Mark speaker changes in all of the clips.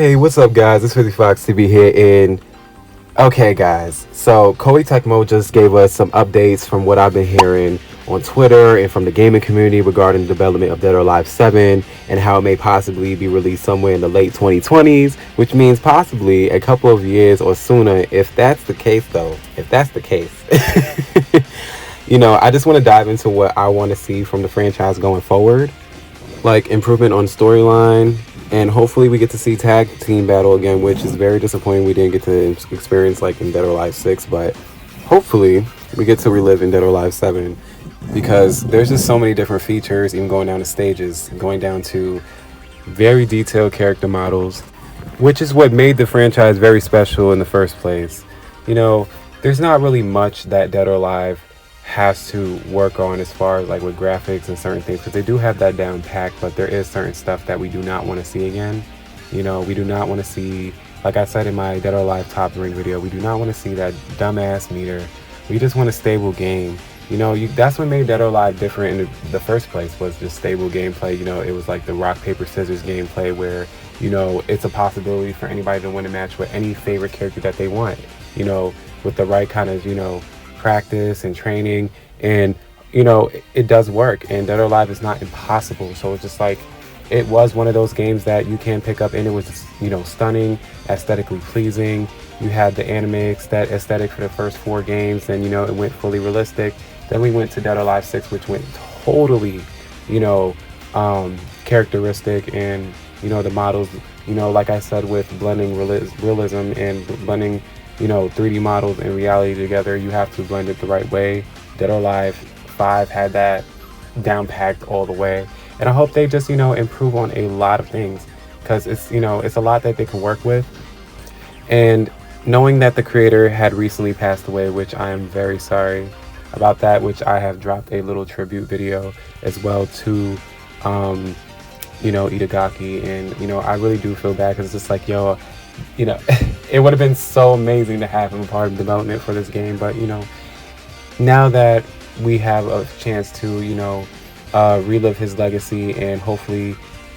Speaker 1: Hey, what's up, guys? It's 50 Fox TV here, and okay, guys. So Koei Tecmo just gave us some updates from what I've been hearing on Twitter and from the gaming community regarding the development of Dead or Alive 7 and how it may possibly be released somewhere in the late 2020s, which means possibly a couple of years or sooner. If that's the case, though, if that's the case, I just want to dive into what I want to see from the franchise going forward, like improvement on storyline, and hopefully we get to see tag team battle again, which is very disappointing we didn't get to experience like in Dead or Alive 6, but hopefully we get to relive in Dead or Alive 7, because there's just so many different features, even going down to stages, going down to very detailed character models, which is what made the franchise very special in the first place. There's not really much that Dead or Alive has to work on as far as like with graphics and certain things, because they do have that down packed, but there is certain stuff that we do not want to see again. We do not want to see, like I said in my Dead or Alive top ring video, we do not want to see that dumbass meter. We just want a stable game. That's what made Dead or Alive different in the first place, was just stable gameplay. It was like the rock paper scissors gameplay where it's a possibility for anybody to win a match with any favorite character that they want, with the right kind of practice and training, and it does work, and Dead or Alive is not impossible. So it's just like, it was one of those games that you can pick up, and it was stunning, aesthetically pleasing. You had the anime aesthetic for the first 4 games, then it went fully realistic. Then we went to Dead or Alive 6, which went totally characteristic, and the models, like I said, with blending realism and blending 3D models and reality together. You have to blend it the right way. Dead or Alive 5 had that down packed all the way, and I hope they just improve on a lot of things, because it's it's a lot that they can work with. And knowing that the creator had recently passed away, which I am very sorry about that, which I have dropped a little tribute video as well to Itagaki, and I really do feel bad, because it's just like, it would have been so amazing to have him a part of development for this game. But now that we have a chance to relive his legacy and hopefully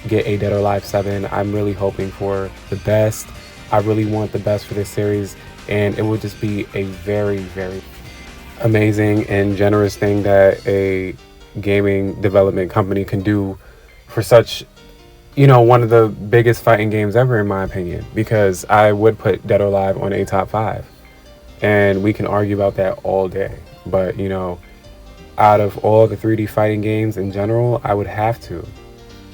Speaker 1: get a Dead or Alive 7, I'm really hoping for the best. I really want the best for this series, and it would just be a very, very amazing and generous thing that a gaming development company can do for such one of the biggest fighting games ever, in my opinion, because I would put Dead or Alive on a top 5, and we can argue about that all day. But out of all the 3D fighting games in general, I would have to,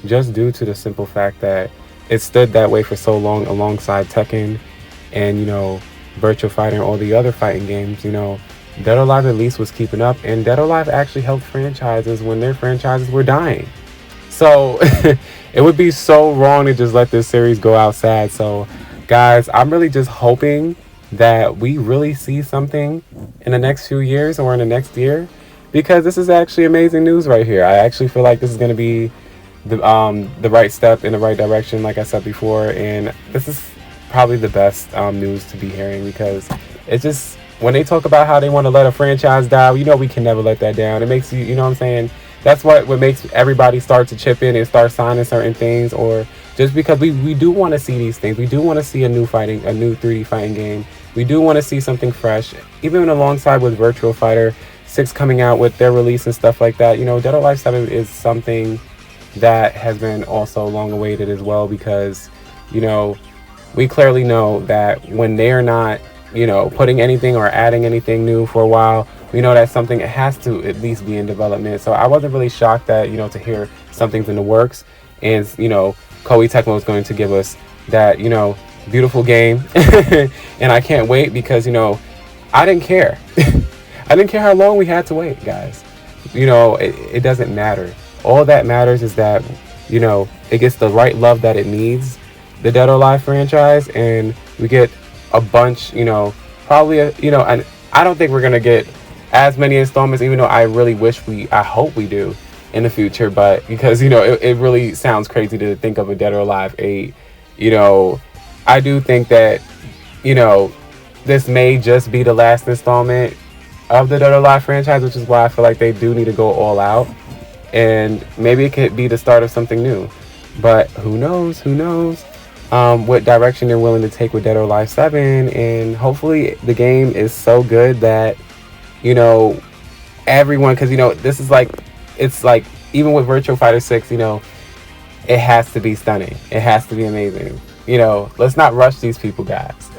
Speaker 1: just due to the simple fact that it stood that way for so long alongside Tekken and Virtua Fighter and all the other fighting games. Dead or Alive at least was keeping up, and Dead or Alive actually helped franchises when their franchises were dying. So it would be so wrong to just let this series go out sad. So guys, I'm really just hoping that we really see something in the next few years or in the next year, because this is actually amazing news right here. I actually feel like this is going to be the right step in the right direction, like I said before, and this is probably the best news to be hearing, because it's just, when they talk about how they want to let a franchise die, we can never let that down. It makes you know what I'm saying? That's what makes everybody start to chip in and start signing certain things, or just because we do want to see these things. We do want to see a new 3D fighting game. We do want to see something fresh, even alongside with Virtua Fighter 6 coming out with their release and stuff like that. Dead or Alive 7 is something that has been also long awaited as well, because we clearly know that when they are not putting anything or adding anything new for a while, we know that's something that has to at least be in development. So I wasn't really shocked that to hear something's in the works, and Koei Tecmo is going to give us that beautiful game. And I can't wait, because I didn't care. I didn't care how long we had to wait, guys. It doesn't matter. All that matters is that it gets the right love that it needs, the Dead or Alive franchise, and we get a bunch, probably and I don't think we're gonna get as many installments, even though I hope we do in the future. But because it really sounds crazy to think of a Dead or Alive 8. I do think that this may just be the last installment of the Dead or Alive franchise, which is why I feel like they do need to go all out, and maybe it could be the start of something new. But who knows? what direction they're willing to take with Dead or Alive 7, and hopefully the game is so good that, you know, everyone, because, you know, this is like, it's like, even with Virtua Fighter 6, you know, it has to be stunning. It has to be amazing. You know, let's not rush these people, guys.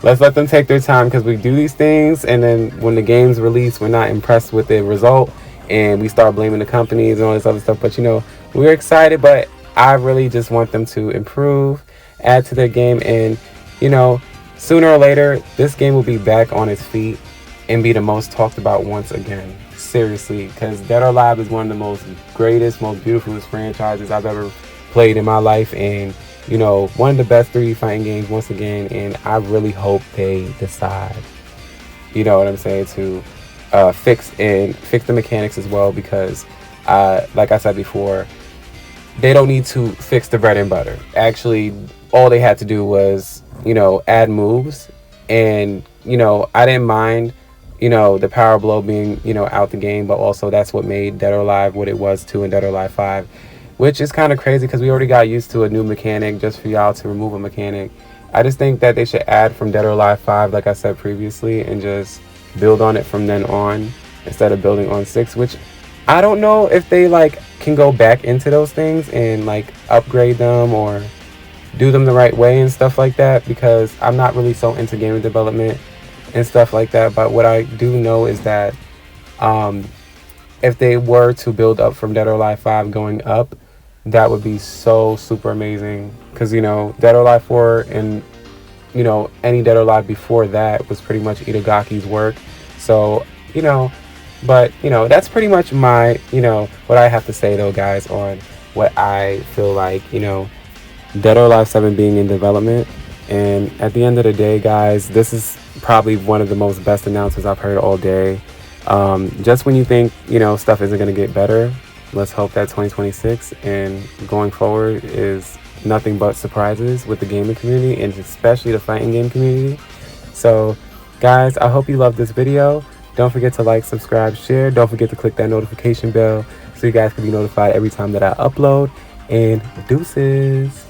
Speaker 1: Let's let them take their time, because we do these things, and then when the game's released, we're not impressed with the result, and we start blaming the companies and all this other stuff. But, you know, we're excited, but I really just want them to improve, add to their game, and, you know, sooner or later, this game will be back on its feet and be the most talked about once again. Seriously, because Dead or Alive is one of the most greatest, most beautifulest franchises I've ever played in my life, and, you know, one of the best 3D fighting games once again, and I really hope they decide, you know what I'm saying, to fix the mechanics as well, because like I said before, they don't need to fix the bread and butter. Actually, all they had to do was, you know, add moves, and, you know, I didn't mind, you know, the power blow being, you know, out the game, but also that's what made Dead or Alive what it was too in Dead or Alive 5. Which is kind of crazy, because we already got used to a new mechanic just for y'all to remove a mechanic. I just think that they should add from Dead or Alive 5, like I said previously, and just build on it from then on, instead of building on 6, which I don't know if they, like, can go back into those things and, like, upgrade them or do them the right way and stuff like that, because I'm not really so into game development and stuff like that. But what I do know is that if they were to build up from Dead or Alive 5 going up, that would be so super amazing, because, you know, Dead or Alive 4 and, you know, any Dead or Alive before that was pretty much Itagaki's work. So, you know, but, you know, that's pretty much my, you know, what I have to say though, guys, on what I feel like, you know, Dead or Alive 7 being in development. And at the end of the day, guys, this is probably one of the most best announcements I've heard all day. Just when you think, you know, stuff isn't going to get better, let's hope that 2026 and going forward is nothing but surprises with the gaming community, and especially the fighting game community. So, guys, I hope you loved this video. Don't forget to like, subscribe, share. Don't forget to click that notification bell so you guys can be notified every time that I upload. And deuces.